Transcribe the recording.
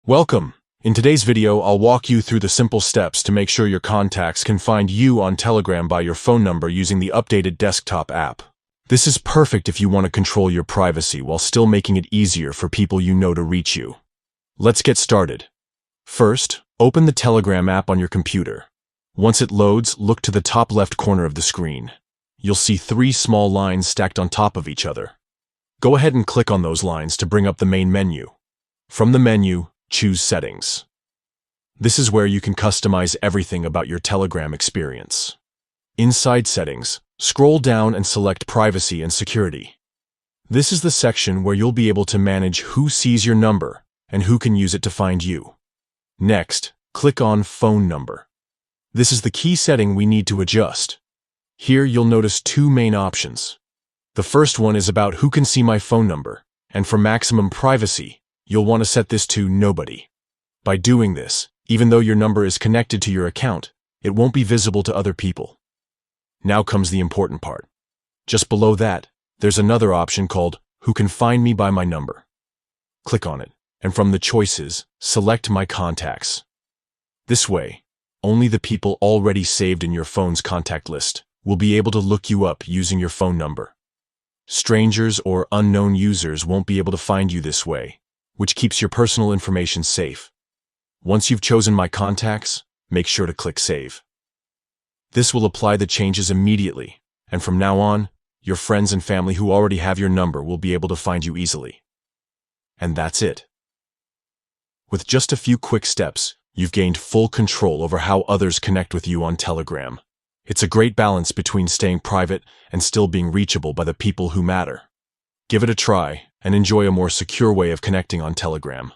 Welcome! In today's video, I'll walk you through the simple steps to make sure your contacts can find you on Telegram by your phone number using the updated desktop app. This is perfect if you want to control your privacy while still making it easier for people you know to reach you. Let's get started. First, open the Telegram app on your computer. Once it loads, look to the top left corner of the screen. You'll see 3 small lines stacked on top of each other. Go ahead and click on those lines to bring up the main menu. From the menu, choose Settings. This is where you can customize everything about your Telegram experience. Inside Settings, scroll down and select Privacy and Security. This is the section where you'll be able to manage who sees your number and who can use it to find you. Next, click on Phone Number. This is the key setting we need to adjust. Here you'll notice 2 main options. The first one is about who can see my phone number, and for maximum privacy, you'll want to set this to Nobody. By doing this, even though your number is connected to your account, it won't be visible to other people. Now comes the important part. Just below that, there's another option called Who can find me by my number. Click on it, and from the choices, select My Contacts. This way, only the people already saved in your phone's contact list will be able to look you up using your phone number. Strangers or unknown users won't be able to find you this way, which keeps your personal information safe. Once you've chosen My Contacts, make sure to click Save. This will apply the changes immediately, and from now on, your friends and family who already have your number will be able to find you easily. And that's it. With just a few quick steps, you've gained full control over how others connect with you on Telegram. It's a great balance between staying private and still being reachable by the people who matter. Give it a try and enjoy a more secure way of connecting on Telegram.